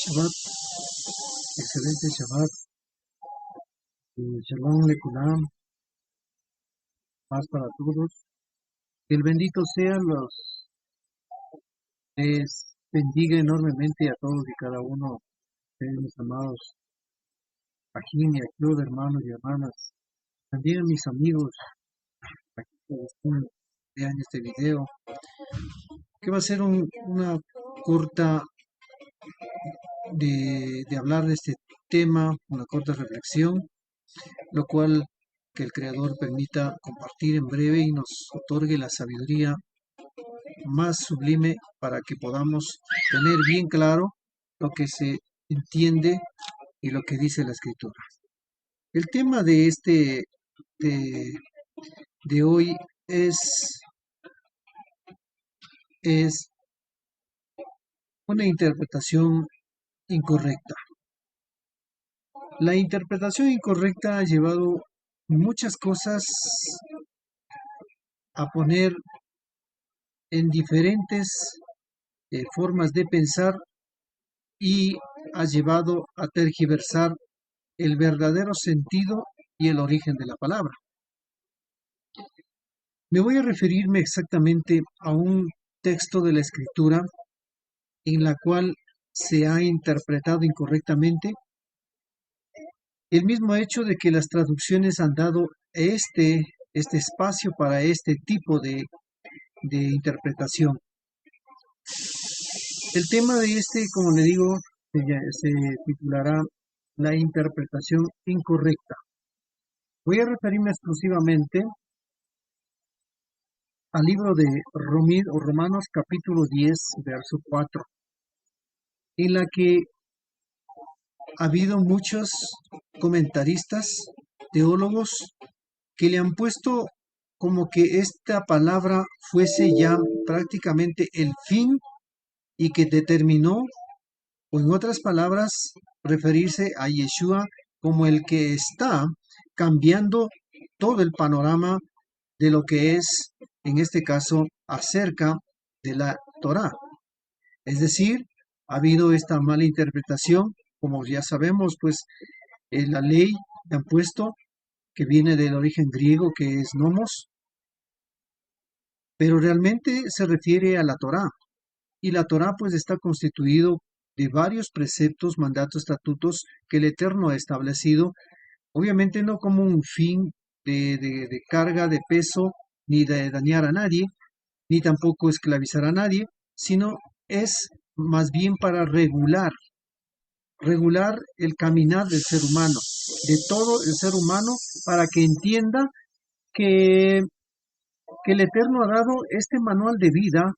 Shabbat, excelente Shabbat, Shalom Lekulam, paz para todos. Que el bendito sea, les bendiga enormemente a todos y cada uno de mis amados Ajin y Aklud, hermanos y hermanas. También a mis amigos aquí que vean este video, que va a ser una corta de hablar de este tema, una corta reflexión, lo cual que el Creador permita compartir en breve y nos otorgue la sabiduría más sublime para que podamos tener bien claro lo que se entiende y lo que dice la Escritura. El tema de, de hoy es una interpretación incorrecta. La interpretación incorrecta ha llevado muchas cosas a poner en diferentes formas de pensar y ha llevado a tergiversar el verdadero sentido y el origen de la palabra. Me voy a referirme exactamente a un texto de la Escritura en la cual se ha interpretado incorrectamente el mismo hecho de que las traducciones han dado este espacio para este tipo de interpretación. El tema de como le digo, se titulará La interpretación incorrecta. Voy a referirme exclusivamente al libro de Romanos capítulo 10, verso 4, en la que ha habido muchos comentaristas, teólogos, que le han puesto como que esta palabra fuese ya prácticamente el fin y que determinó, o en otras palabras, referirse a Yeshua como el que está cambiando todo el panorama de lo que es, en este caso, acerca de la Torá. Es decir, ha habido esta mala interpretación, como ya sabemos, pues la ley que han puesto, que viene del origen griego, que es nomos, pero realmente se refiere a la Torá. Y la Torá pues está constituido de varios preceptos, mandatos, estatutos que el Eterno ha establecido, obviamente no como un fin de carga, de peso, ni de dañar a nadie, ni tampoco esclavizar a nadie, sino es más bien para regular el caminar del ser humano, de todo el ser humano, para que entienda que, que el Eterno ha dado este manual de vida,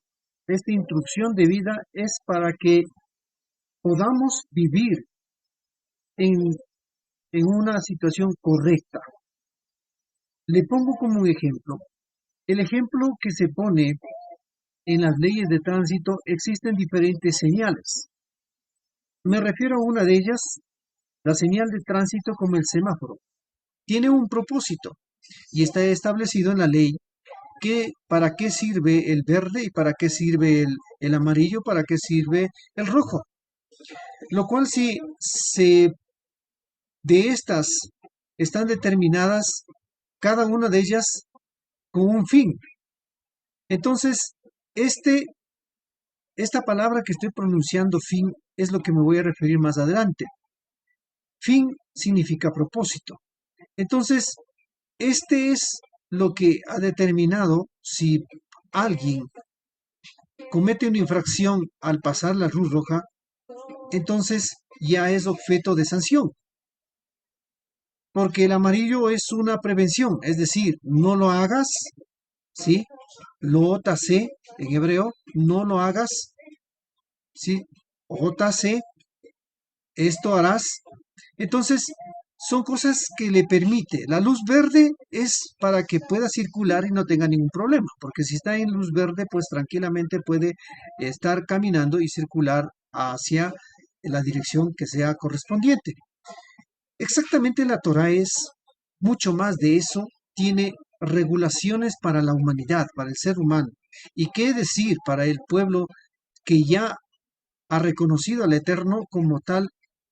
esta instrucción de vida, es para que podamos vivir en, en una situación correcta. Le pongo como un ejemplo. El ejemplo que se pone en las leyes de tránsito, existen diferentes señales. Me refiero a una de ellas, la señal de tránsito como el semáforo. Tiene un propósito y está establecido en la ley que para qué sirve el verde y para qué sirve el amarillo, para qué sirve el rojo. Lo cual si de estas están determinadas cada una de ellas con un fin. Entonces, esta palabra que estoy pronunciando, fin, es lo que me voy a referir más adelante. Fin significa propósito. Entonces, este es lo que ha determinado si alguien comete una infracción al pasar la luz roja, entonces ya es objeto de sanción. Porque el amarillo es una prevención, es decir, no lo hagas, ¿sí? Lo tase en hebreo, no lo hagas, ¿sí? JC, esto harás. Entonces, son cosas que le permite. La luz verde es para que pueda circular y no tenga ningún problema, porque si está en luz verde, pues tranquilamente puede estar caminando y circular hacia la dirección que sea correspondiente. Exactamente la Torah es mucho más de eso, tiene regulaciones para la humanidad, para el ser humano. ¿Y qué decir para el pueblo que ya ha reconocido al Eterno como tal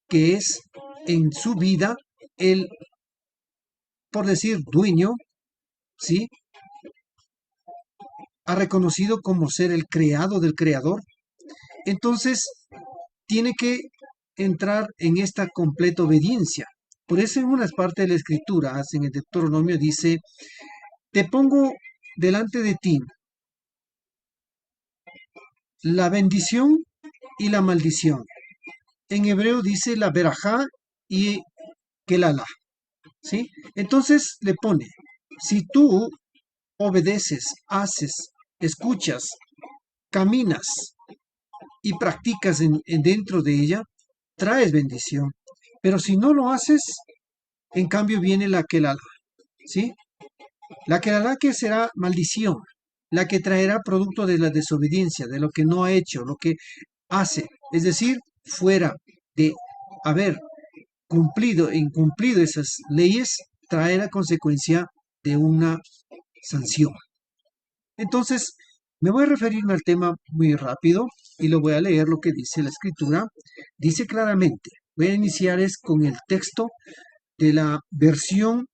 que es en su vida el, por decir, dueño, ¿sí? Ha reconocido como ser el creado del creador. Entonces, tiene que entrar en esta completa obediencia. Por eso en unas partes de la escritura, en el Deuteronomio dice, te pongo delante de ti la bendición y la maldición. En hebreo dice la verajá y kelala, ¿sí? Entonces le pone, si tú obedeces, haces, escuchas, caminas y practicas dentro de ella, traes bendición. Pero si no lo haces, en cambio viene la kelala, ¿sí? La kelala que será maldición, la que traerá producto de la desobediencia, de lo que no ha hecho, lo que hace, es decir, fuera de haber cumplido e incumplido esas leyes, trae la consecuencia de una sanción. Entonces, me voy a referirme al tema muy rápido y lo voy a leer lo que dice la escritura. Dice claramente, voy a iniciar es con el texto de la versión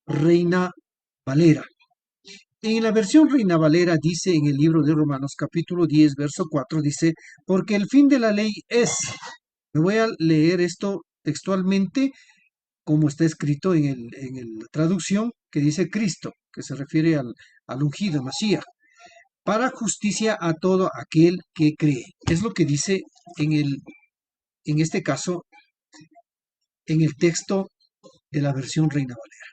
Reina Valera. En la versión Reina Valera dice en el libro de Romanos capítulo 10, verso 4, dice, porque el fin de la ley es, me voy a leer esto textualmente como está escrito la traducción que dice Cristo, que se refiere al ungido, Mashiach, para justicia a todo aquel que cree. Es lo que dice en este caso, en el texto de la versión Reina Valera,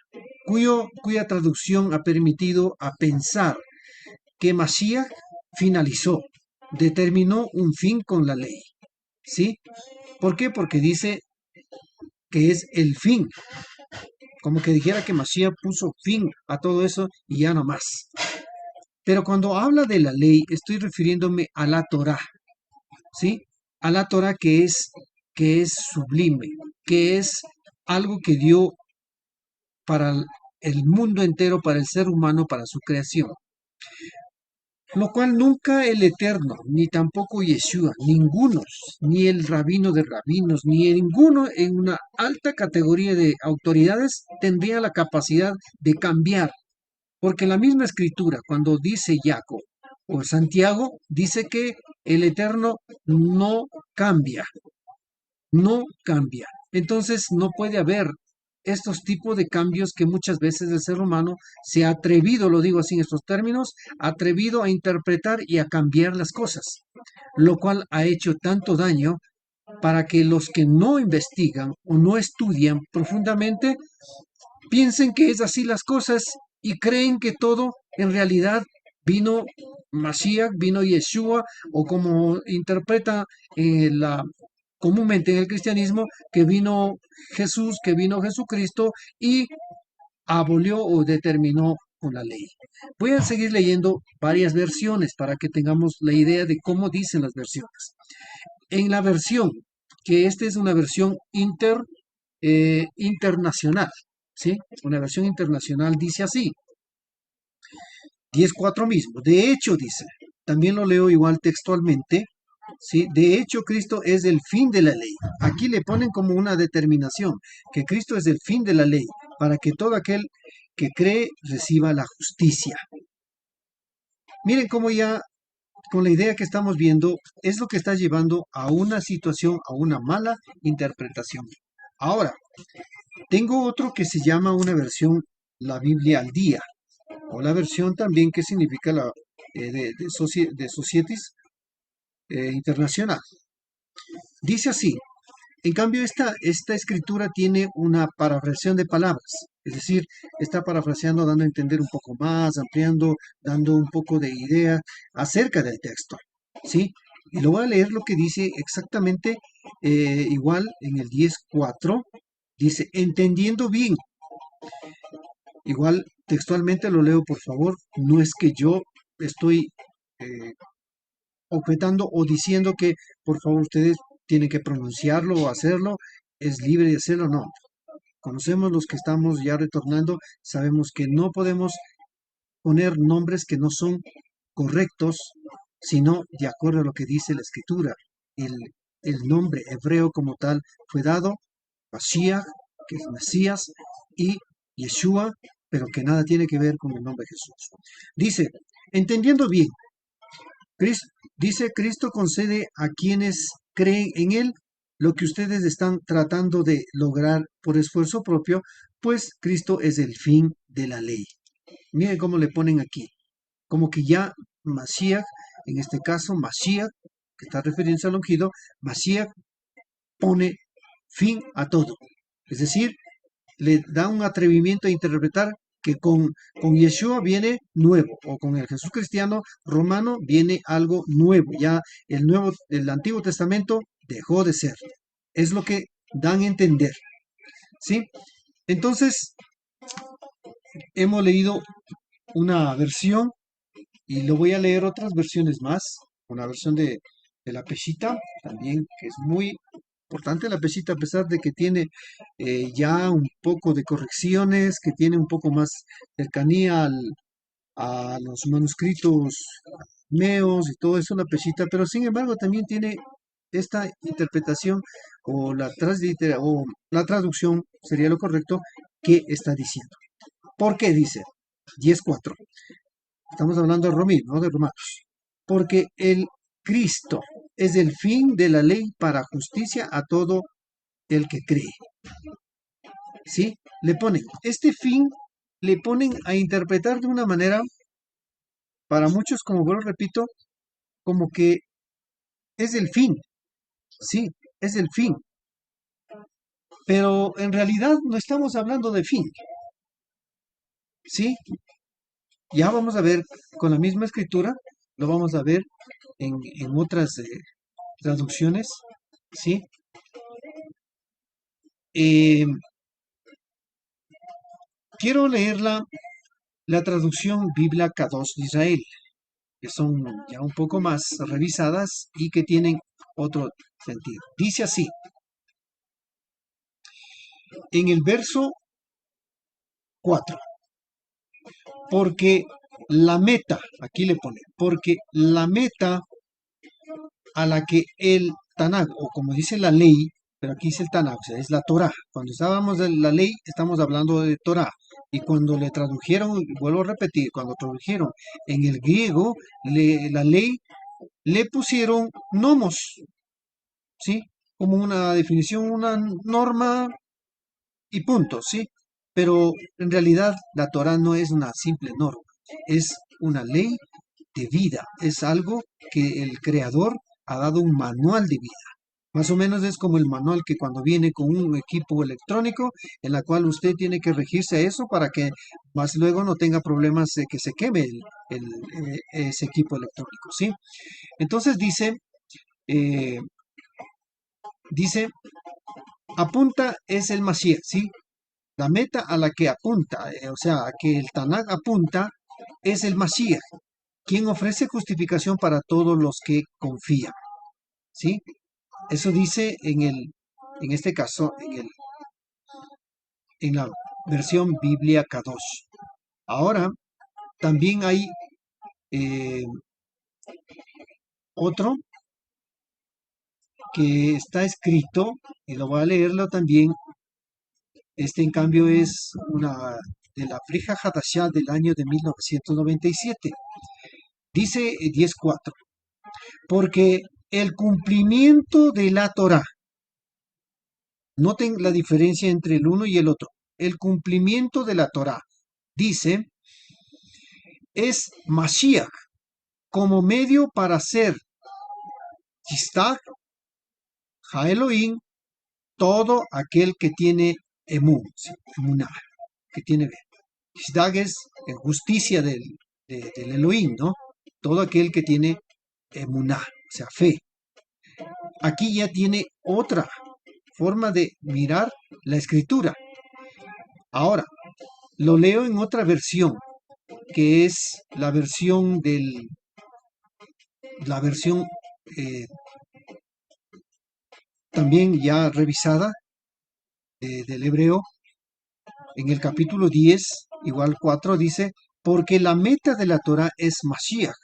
cuya traducción ha permitido a pensar que Mashiach finalizó, determinó un fin con la ley. ¿Sí? ¿Por qué? Porque dice que es el fin, como que dijera que Mashiach puso fin a todo eso y ya no más. Pero cuando habla de la ley, estoy refiriéndome a la Torá, ¿sí? A la Torá que es sublime, que es algo que dio para el mundo entero, para el ser humano, para su creación. Lo cual nunca el Eterno, ni tampoco Yeshua, ningunos, ni el rabino de rabinos, ni ninguno en una alta categoría de autoridades tendría la capacidad de cambiar. Porque la misma escritura, cuando dice Jacob o Santiago, dice que el Eterno no cambia, no cambia. Entonces no puede haber estos tipos de cambios que muchas veces el ser humano se ha atrevido, lo digo así en estos términos, atrevido a interpretar y a cambiar las cosas, lo cual ha hecho tanto daño para que los que no investigan o no estudian profundamente piensen que es así las cosas y creen que todo en realidad vino Mashiach, vino Yeshua, o como interpreta comúnmente en el cristianismo, que vino Jesús, que vino Jesucristo y abolió o determinó con la ley. Voy a seguir leyendo varias versiones para que tengamos la idea de cómo dicen las versiones. En la versión, que esta es una versión internacional, ¿sí? Una versión internacional dice así, 10.4 mismo. De hecho, dice, también lo leo igual textualmente, ¿sí? De hecho, Cristo es el fin de la ley. Aquí le ponen como una determinación, que Cristo es el fin de la ley, para que todo aquel que cree reciba la justicia. Miren cómo ya, con la idea que estamos viendo, es lo que está llevando a una situación, a una mala interpretación. Ahora, tengo otro que se llama una versión, la Biblia al día, o la versión también que significa de Societies Internacional. Dice así, en cambio esta escritura tiene una parafraseación de palabras, es decir, está parafraseando, dando a entender un poco más, ampliando, dando un poco de idea acerca del texto, ¿sí? Y lo voy a leer lo que dice exactamente igual en el 10.4, dice, entendiendo bien. Igual textualmente lo leo, por favor. No es que yo estoy eh, objetando o diciendo que, por favor, ustedes tienen que pronunciarlo o hacerlo. Es libre de hacerlo, no. Conocemos los que estamos ya retornando, sabemos que no podemos poner nombres que no son correctos, sino de acuerdo a lo que dice la escritura. El el nombre hebreo como tal fue dado, Mashiach, que es Mesías, y Yeshua, pero que nada tiene que ver con el nombre Jesús. Dice, entendiendo bien, dice, Cristo concede a quienes creen en Él lo que ustedes están tratando de lograr por esfuerzo propio, pues Cristo es el fin de la ley. Miren cómo le ponen aquí, como que ya Mashiach, en este caso Mashiach, que está refiriéndose al ungido, Mashiach pone fin a todo. Es decir, le da un atrevimiento a interpretar que con Yeshua viene nuevo, o con el Jesús cristiano romano viene algo nuevo. Ya el Antiguo Testamento dejó de ser. Es lo que dan a entender. ¿Sí? Entonces, hemos leído una versión y lo voy a leer otras versiones más. Una versión de la Peshitta, también, que es muy importante la Peshitta, a pesar de que tiene ya un poco de correcciones, que tiene un poco más cercanía a los manuscritos meos y todo eso, la Peshitta, pero sin embargo también tiene esta interpretación o la traducción, sería lo correcto, que está diciendo. ¿Por qué dice? 10.4. Estamos hablando de Romí, no de Romanos. Porque el Cristo es el fin de la ley para justicia a todo el que cree. ¿Sí? Le ponen, este fin le ponen a interpretar de una manera, para muchos, como vuelvo repito, como que es el fin. Sí, es el fin. Pero en realidad no estamos hablando de fin. ¿Sí? Ya vamos a ver con la misma escritura, lo vamos a ver en otras traducciones. ¿Sí? Eh, quiero leer la traducción Biblia K2 de Israel, que son ya un poco más revisadas y que tienen otro sentido. Dice así, en el verso 4, porque la meta, aquí le pone, porque la meta a la que el Tanakh, o como dice la ley, pero aquí dice el Tanakh, o sea, es la Torah. Cuando estábamos de la ley, estamos hablando de Torah. Y cuando le tradujeron, vuelvo a repetir, cuando tradujeron en el griego, la ley, le pusieron nomos, ¿sí? Como una definición, una norma y punto, ¿sí? Pero en realidad la Torah no es una simple norma, es una ley de vida, es algo que el Creador ha dado un manual de vida. Más o menos es como el manual que cuando viene con un equipo electrónico en la cual usted tiene que regirse a eso para que más luego no tenga problemas de que se queme ese equipo electrónico, ¿sí? Entonces eh, dice, apunta es el Mashiach, ¿sí? La meta a la que apunta, o sea, a que el Tanakh apunta, es el Mashiach, quien ofrece justificación para todos los que confían, ¿sí? Eso dice en este caso, en la versión Biblia K2. Ahora, también hay eh, otro que está escrito, y lo voy a leerlo también. Este, en cambio, es una de la Brija Hadashah del año de 1997. Dice 10.4, porque el cumplimiento de la Torah, noten la diferencia entre el uno y el otro, el cumplimiento de la Torah, dice, es Mashiach como medio para ser Chistag, Jaeloim, todo aquel que tiene emuná, que tiene fe. Chistag es justicia del Elohim, ¿no? Todo aquel que tiene emuná, o sea, fe. Aquí ya tiene otra forma de mirar la escritura. Ahora, lo leo en otra versión, que es la versión también ya revisada del hebreo, en el capítulo 10, igual 4, dice, porque la meta de la Torah es Mashiach,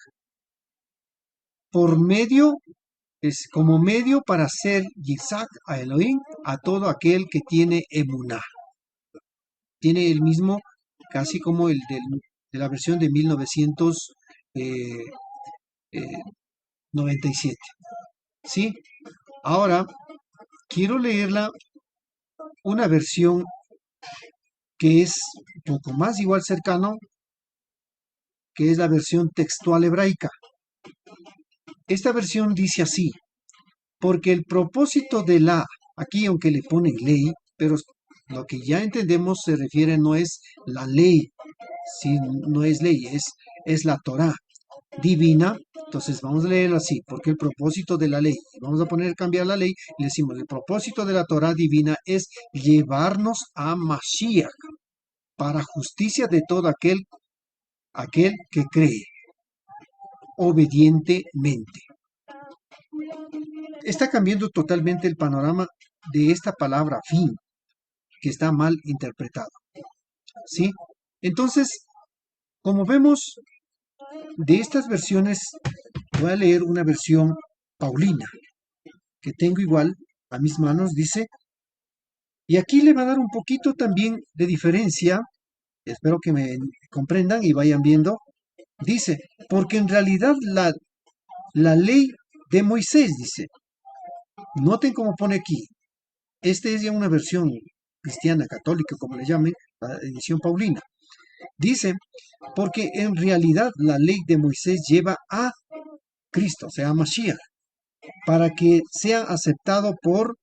por medio Es como medio para hacer Yitzhak a Elohim a todo aquel que tiene emuná. Tiene el mismo, casi como de la versión de 1997. ¿Sí? Ahora, quiero leerla una versión que es un poco más igual cercano, que es la versión textual hebraica. Esta versión dice así: porque el propósito de aquí aunque le ponen ley, pero lo que ya entendemos se refiere no es la ley, si no es ley, es la Torá divina. Entonces vamos a leerlo así: porque el propósito de la ley, vamos a cambiar la ley, y le decimos, el propósito de la Torá divina es llevarnos a Mashiach, para justicia de todo aquel que cree obedientemente. Está cambiando totalmente el panorama de esta palabra fin, que está mal interpretado. ¿Sí? Entonces, como vemos, de estas versiones, voy a leer una versión paulina, que tengo igual a mis manos, dice, y aquí le va a dar un poquito también de diferencia, espero que me comprendan y vayan viendo. Dice, porque en realidad la ley de Moisés, dice, noten cómo pone aquí, esta es ya una versión cristiana, católica, como le llamen, la edición paulina. Dice, porque en realidad la ley de Moisés lleva a Cristo, o sea, a Mashiach, para que sea aceptado por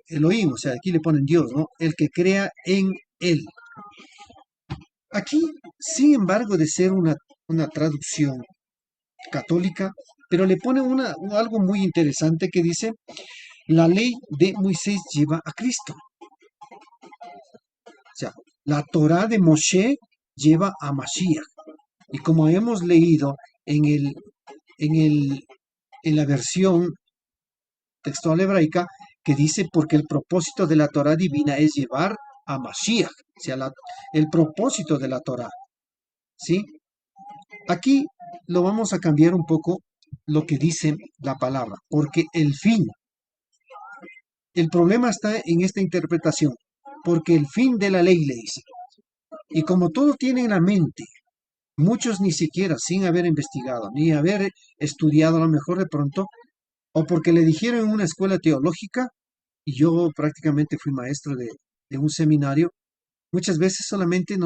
Elohim, o sea, aquí le ponen Dios, ¿no? El que crea en él. Aquí, sin embargo, de ser una traducción católica, pero le pone algo muy interesante que dice, la ley de Moisés lleva a Cristo. O sea, la Torá de Moshe lleva a Mashiach. Y como hemos leído en la versión textual hebraica, que dice, porque el propósito de la Torá divina es llevar a Mashiach, o sea, el propósito de la Torá. ¿Sí? Aquí lo vamos a cambiar un poco lo que dice la palabra, porque el problema está en esta interpretación, porque el fin de la ley le dice. Y como todo tiene en la mente, muchos ni siquiera sin haber investigado, ni haber estudiado a lo mejor de pronto, o porque le dijeron en una escuela teológica, y yo prácticamente fui maestro de un seminario, muchas veces solamente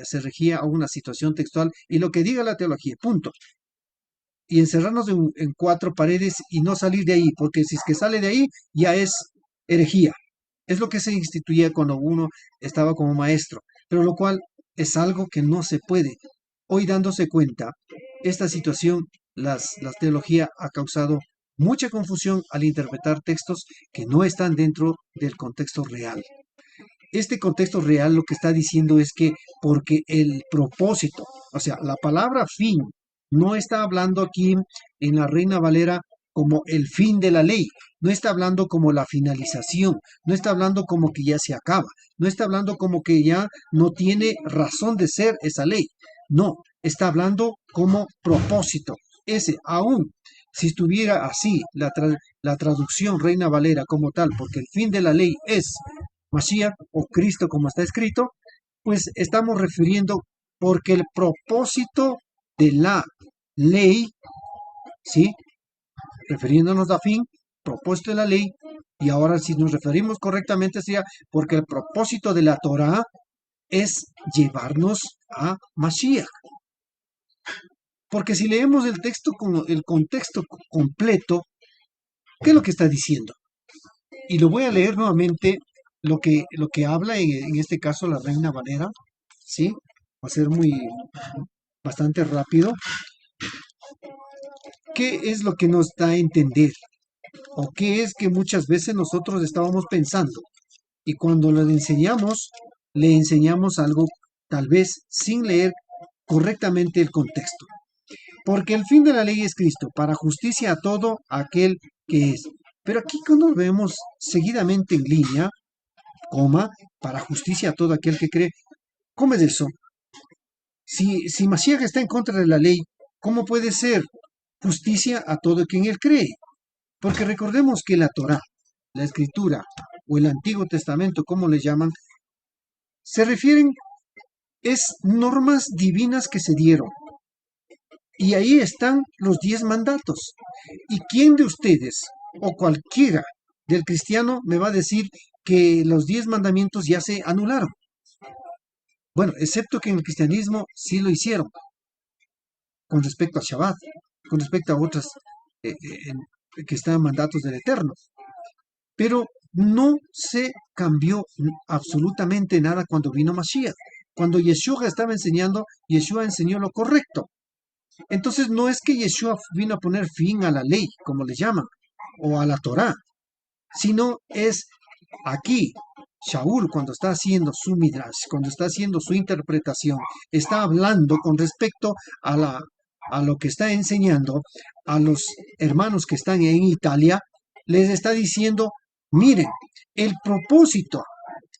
se regía a una situación textual y lo que diga la teología, punto. Y encerrarnos en cuatro paredes y no salir de ahí, porque si es que sale de ahí, ya es herejía. Es lo que se instituía cuando uno estaba como maestro, pero lo cual es algo que no se puede. Hoy dándose cuenta, esta situación, la teología ha causado mucha confusión al interpretar textos que no están dentro del contexto real. Este contexto real lo que está diciendo es que porque el propósito, o sea, la palabra fin, no está hablando aquí en la Reina Valera como el fin de la ley, no está hablando como la finalización, no está hablando como que ya se acaba, no está hablando como que ya no tiene razón de ser esa ley, no, está hablando como propósito. Ese, aún si estuviera así la traducción Reina Valera como tal, porque el fin de la ley es Mashiach o Cristo como está escrito, pues estamos refiriendo porque el propósito de la ley, ¿sí? Refiriéndonos a fin, propósito de la ley, y ahora si nos referimos correctamente sería porque el propósito de la Torah es llevarnos a Mashiach. Porque si leemos el texto con el contexto completo, ¿qué es lo que está diciendo? Y lo voy a leer nuevamente lo que habla en este caso la Reina Valera, ¿sí? Va a ser bastante rápido. ¿Qué es lo que nos da a entender? ¿O qué es que muchas veces nosotros estábamos pensando? Y cuando le enseñamos algo tal vez sin leer correctamente el contexto. Porque el fin de la ley es Cristo, para justicia a todo aquel que es. Pero aquí cuando lo vemos seguidamente en línea, coma, para justicia a todo aquel que cree, ¿cómo es eso? Si Mashiach está en contra de la ley, ¿cómo puede ser justicia a todo quien él cree. Porque recordemos que la Torá, la Escritura o el Antiguo Testamento, como le llaman, se refieren, es normas divinas que se dieron. Y ahí están los 10 mandatos. ¿Y quién de ustedes o cualquiera del cristiano me va a decir que los 10 mandamientos ya se anularon? Bueno, excepto que en el cristianismo sí lo hicieron, con respecto al Shabbat, con respecto a otras que están en mandatos del Eterno. Pero no se cambió absolutamente nada cuando vino Mashiach. Cuando Yeshua estaba enseñando, Yeshua enseñó lo correcto. Entonces no es que Yeshua vino a poner fin a la ley, como le llaman, o a la Torá, sino es aquí, Shaul, cuando está haciendo su midrash, cuando está haciendo su interpretación, está hablando con respecto a lo que está enseñando a los hermanos que están en Italia, les está diciendo, miren, el propósito,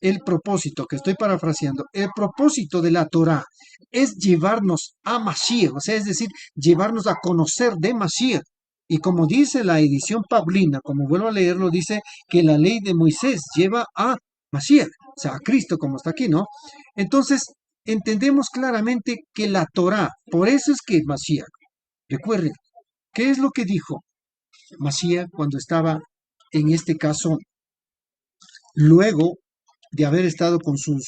el propósito, que estoy parafraseando, el propósito de la Torá es llevarnos a Mashiach, o sea, es decir, llevarnos a conocer de Mashiach. Y como dice la edición Paulina, como vuelvo a leerlo, dice que la ley de Moisés lleva a Mashiach, o sea, a Cristo, como está aquí, ¿no? Entonces, entendemos claramente que la Torá, por eso es que Mashiach, recuerden, ¿qué es lo que dijo Mashiach cuando estaba, en este caso, luego de haber estado con sus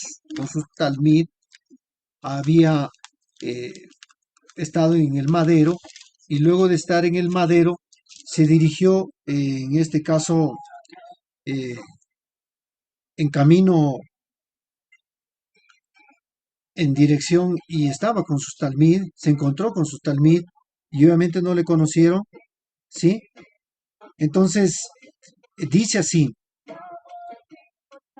talmid, había eh, estado en el madero y luego de estar en el madero se dirigió, en este caso, eh, en camino, en dirección y estaba con sus talmid, se encontró con sus talmid y obviamente no le conocieron, ¿sí? Entonces, dice así,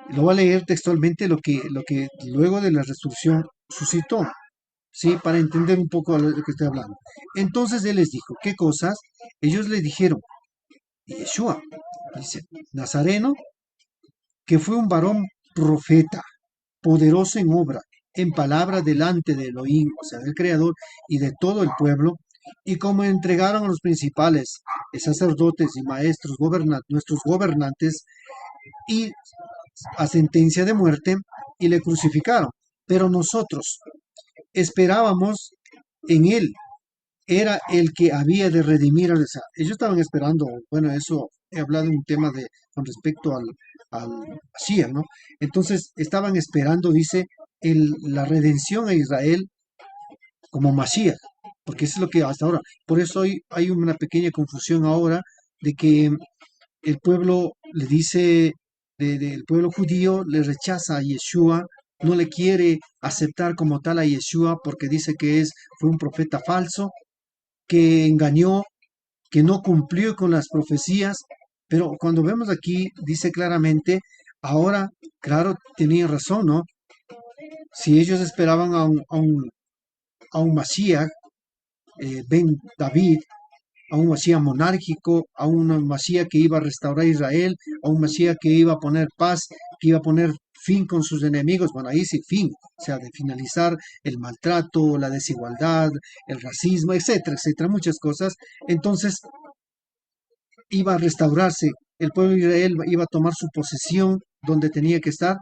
lo voy a leer textualmente lo que luego de la resurrección suscitó. ¿Sí? Para entender un poco de lo que estoy hablando. Entonces él les dijo, ¿qué cosas? Ellos le dijeron, Yeshua, dice, Nazareno, que fue un varón profeta, poderoso en obra, en palabra delante de Elohim, o sea, del Creador y de todo el pueblo, y como entregaron a los principales, sacerdotes y maestros, nuestros gobernantes, y a sentencia de muerte, y le crucificaron. Pero nosotros esperábamos en él, era el que había de redimir. Ellos estaban esperando, bueno, eso he hablado en un tema de con respecto al Mashiach, ¿no? Entonces estaban esperando, dice, la redención a Israel como Mashiach, porque eso es lo que hasta ahora, por eso hay una pequeña confusión ahora de que el pueblo le dice, del pueblo judío le rechaza a Yeshua, no le quiere aceptar como tal a Yeshua porque dice que fue un profeta falso, que engañó, que no cumplió con las profecías, pero cuando vemos aquí, dice claramente, ahora, claro, tenían razón, ¿no? Si ellos esperaban a un Mashiach, Ben David, a un Mashiach monárquico, a un Mashiach que iba a restaurar Israel, a un Mashiach que iba a poner paz, que iba a poner fin con sus enemigos, bueno, ahí sí, fin, o sea, de finalizar el maltrato, la desigualdad, el racismo, etcétera, etcétera, muchas cosas. Entonces, iba a restaurarse, el pueblo de Israel iba a tomar su posesión donde tenía que estar,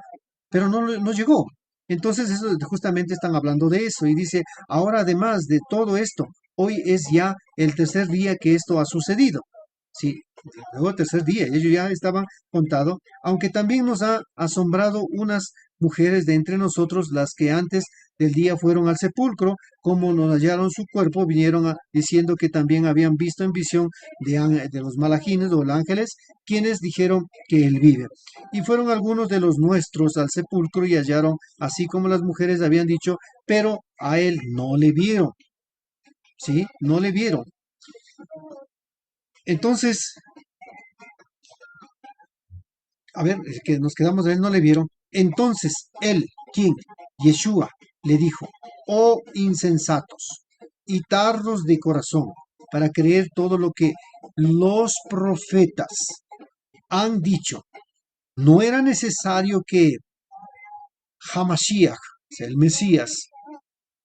pero no llegó. Entonces, eso, justamente están hablando de eso y dice, ahora además de todo esto, hoy es ya el tercer día que esto ha sucedido. Sí, luego el tercer día, ellos ya estaban contados, aunque también nos ha asombrado unas mujeres de entre nosotros, las que antes del día fueron al sepulcro, como nos hallaron su cuerpo, vinieron diciendo que también habían visto en visión de los malajines o los ángeles, quienes dijeron que él vive. Y fueron algunos de los nuestros al sepulcro y hallaron, así como las mujeres habían dicho, pero a él no le vieron. ¿Sí? No le vieron. Entonces, a ver, es que nos quedamos de él, no le vieron. Entonces, él, ¿quién? Yeshua, le dijo, oh insensatos y tardos de corazón, para creer todo lo que los profetas han dicho. No era necesario que Hamashiach, o sea, el Mesías,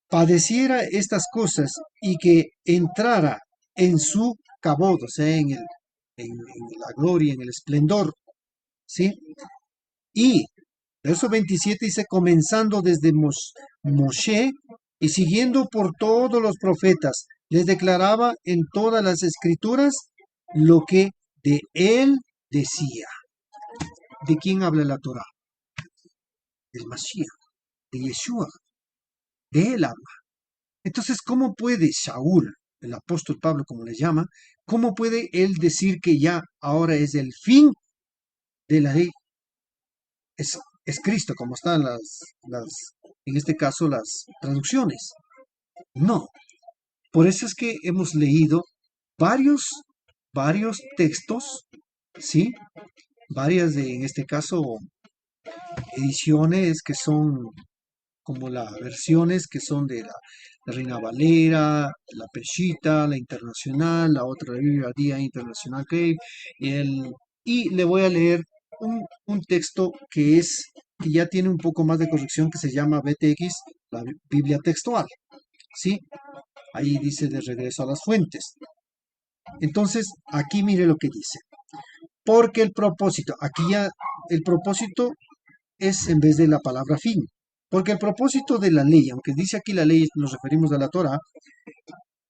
padeciera estas cosas y que entrara en su cabod, o sea, en la gloria, en el esplendor, ¿sí? Y verso 27 dice, comenzando desde Moshe y siguiendo por todos los profetas, les declaraba en todas las escrituras lo que de él decía. ¿De quién habla la Torah? Del Mashiach, de Yeshua, de él habla. Entonces, ¿cómo puede Saúl, el apóstol Pablo como le llama, cómo puede él decir que ya ahora es el fin de la ley? Es Cristo, como están en este caso, las traducciones. No. Por eso es que hemos leído varios, varios textos, ¿sí? Varias en este caso, ediciones que son como las versiones que son de la Reina Valera, la Peshita, la Internacional, la otra Biblia Día Internacional Crave, y le voy a leer un texto que ya tiene un poco más de corrección, que se llama BTX, la Biblia textual, ¿sí? Ahí dice de regreso a las fuentes. Entonces, aquí mire lo que dice. Porque el propósito, aquí ya el propósito es en vez de la palabra fin. Porque el propósito de la ley, aunque dice aquí la ley, nos referimos a la Torah,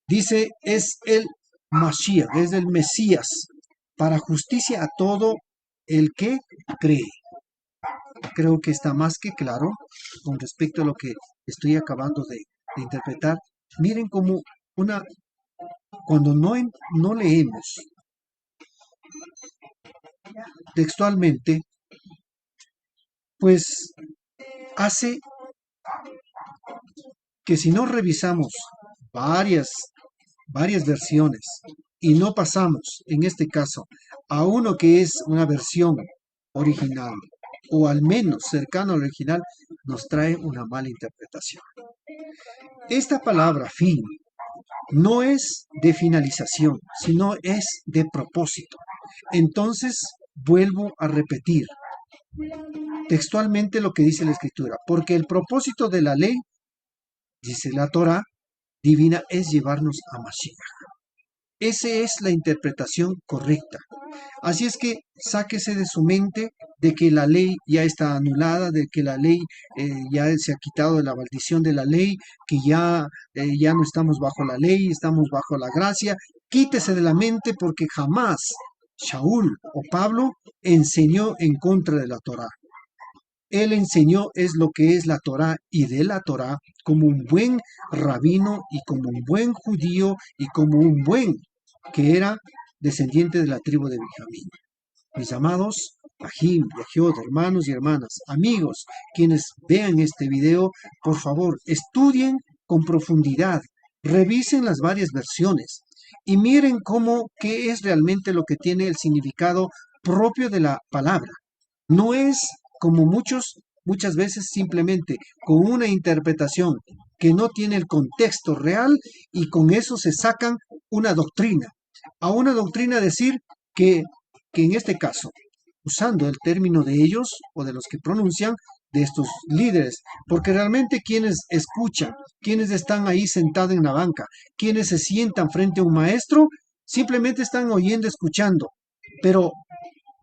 dice es el Mashiach, es el Mesías, para justicia a todo el que cree. Creo que está más que claro con respecto a lo que estoy acabando de interpretar. Miren cómo cuando no leemos textualmente, pues hace que si no revisamos varias, varias versiones y no pasamos, en este caso, a uno que es una versión original o al menos cercano al original, nos trae una mala interpretación. Esta palabra fin no es de finalización, sino es de propósito. Entonces, vuelvo a repetir textualmente lo que dice la Escritura, porque el propósito de la ley, dice la Torah divina, es llevarnos a Mashiach. Esa es la interpretación correcta. Así es que sáquese de su mente de que la ley ya está anulada, de que la ley ya se ha quitado de la maldición de la ley, que ya no estamos bajo la ley, estamos bajo la gracia. Quítese de la mente porque jamás Shaul o Pablo enseñó en contra de la Torá. Él enseñó es lo que es la Torá y de la Torá como un buen rabino y como un buen judío y como un buen que era descendiente de la tribu de Benjamín. Mis amados, Ajim, Yajiot, hermanos y hermanas, amigos, quienes vean este video, por favor, estudien con profundidad, revisen las varias versiones y miren qué es realmente lo que tiene el significado propio de la palabra. No es como muchas veces simplemente con una interpretación que no tiene el contexto real y con eso se sacan una doctrina. A una doctrina decir que en este caso, usando el término de ellos o de los que pronuncian, de estos líderes, porque realmente quienes escuchan, quienes están ahí sentados en la banca, quienes se sientan frente a un maestro, simplemente están oyendo, escuchando. Pero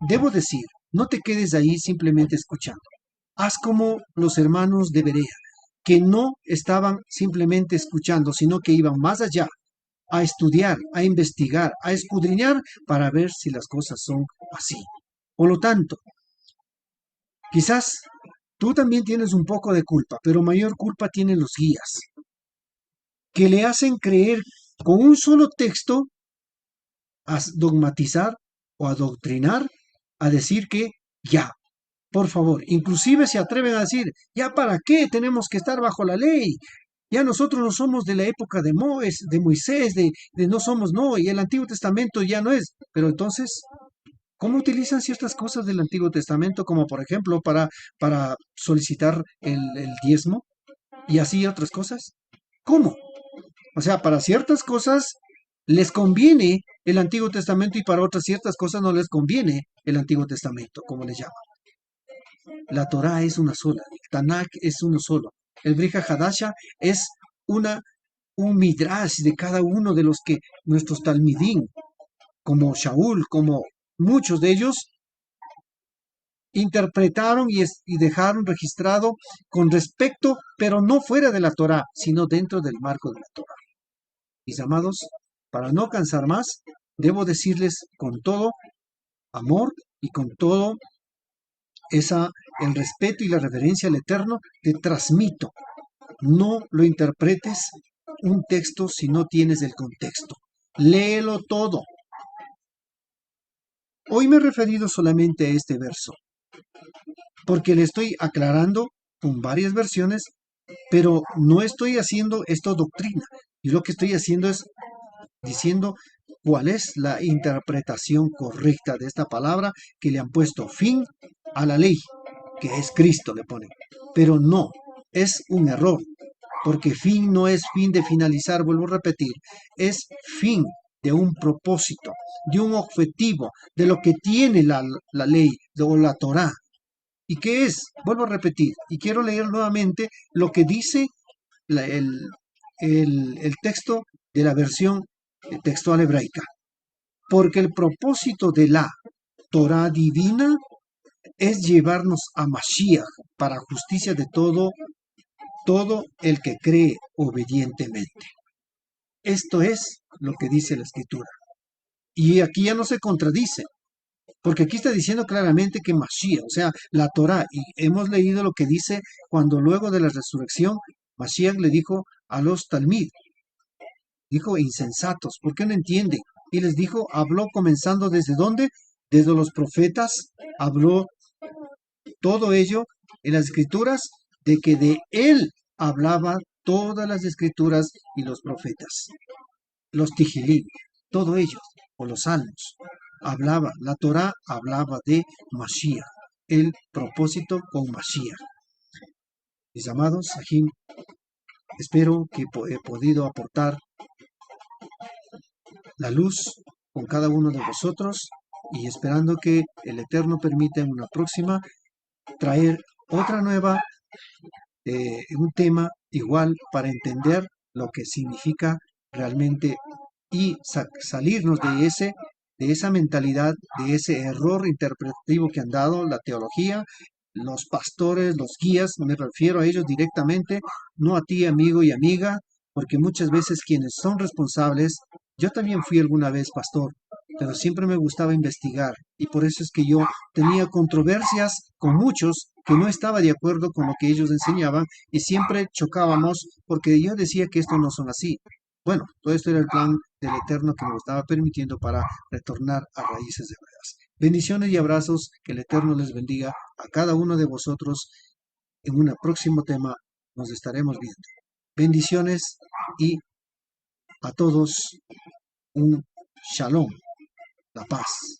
debo decir, no te quedes ahí simplemente escuchando. Haz como los hermanos de Berea, que no estaban simplemente escuchando, sino que iban más allá, a estudiar, a investigar, a escudriñar para ver si las cosas son así. Por lo tanto, quizás tú también tienes un poco de culpa, pero mayor culpa tienen los guías, que le hacen creer con un solo texto a dogmatizar o adoctrinar, a decir que ya, por favor, inclusive se atreven a decir, ya para qué tenemos que estar bajo la ley. Ya nosotros no somos de la época de Moisés, de no somos, no, y el Antiguo Testamento ya no es. Pero entonces, ¿cómo utilizan ciertas cosas del Antiguo Testamento, como por ejemplo para solicitar el diezmo y así otras cosas? ¿Cómo? O sea, para ciertas cosas les conviene el Antiguo Testamento y para otras ciertas cosas no les conviene el Antiguo Testamento, como le llaman. La Torá es una sola, el Tanakh es uno solo, el Brija Hadasha es una un midrash de cada uno de los que nuestros talmidín, como Shaul, como muchos de ellos, interpretaron y dejaron registrado con respecto, pero no fuera de la Torá, sino dentro del marco de la Torá. Mis amados, para no cansar más, debo decirles con todo amor y con todo el respeto y la reverencia al Eterno, te transmito. No lo interpretes un texto si no tienes el contexto. Léelo todo. Hoy me he referido solamente a este verso, porque le estoy aclarando con varias versiones, pero no estoy haciendo esto doctrina. Y lo que estoy haciendo es diciendo cuál es la interpretación correcta de esta palabra que le han puesto fin a la ley, que es Cristo, le ponen. Pero no, es un error, porque fin no es fin de finalizar, vuelvo a repetir, es fin de un propósito, de un objetivo, de lo que tiene la ley o la Torá. ¿Y qué es? Vuelvo a repetir, y quiero leer nuevamente lo que dice la- el, el texto de la versión textual hebraica. Porque el propósito de la Torá divina es llevarnos a Mashiach para justicia de todo el que cree obedientemente. Esto es lo que dice la escritura. Y aquí ya no se contradice, porque aquí está diciendo claramente que Mashiach, o sea, la Torá, y hemos leído lo que dice cuando luego de la resurrección, Mashiach le dijo a los Talmid, dijo insensatos, ¿por qué no entienden? Y les dijo, habló comenzando desde dónde, desde los profetas, habló todo ello en las escrituras, de que de él hablaba todas las escrituras y los profetas, los Tijilín, todo ello, o los salmos, hablaba, la Torá hablaba de Mashiach, el propósito con Mashiach. Mis amados, Sahim, espero que he podido aportar la luz con cada uno de vosotros y esperando que el Eterno permita en una próxima traer otra nueva, un tema igual para entender lo que significa realmente y salirnos de esa mentalidad, de ese error interpretativo que han dado la teología, los pastores, los guías, me refiero a ellos directamente, no a ti, amigo y amiga, porque muchas veces quienes son responsables, yo también fui alguna vez pastor, pero siempre me gustaba investigar y por eso es que yo tenía controversias con muchos que no estaba de acuerdo con lo que ellos enseñaban y siempre chocábamos porque yo decía que esto no son así. Bueno, todo esto era el plan del Eterno que me estaba permitiendo para retornar a raíces hebreas. Bendiciones y abrazos, que el Eterno les bendiga a cada uno de vosotros. En un próximo tema nos estaremos viendo. Bendiciones y a todos un shalom, la paz.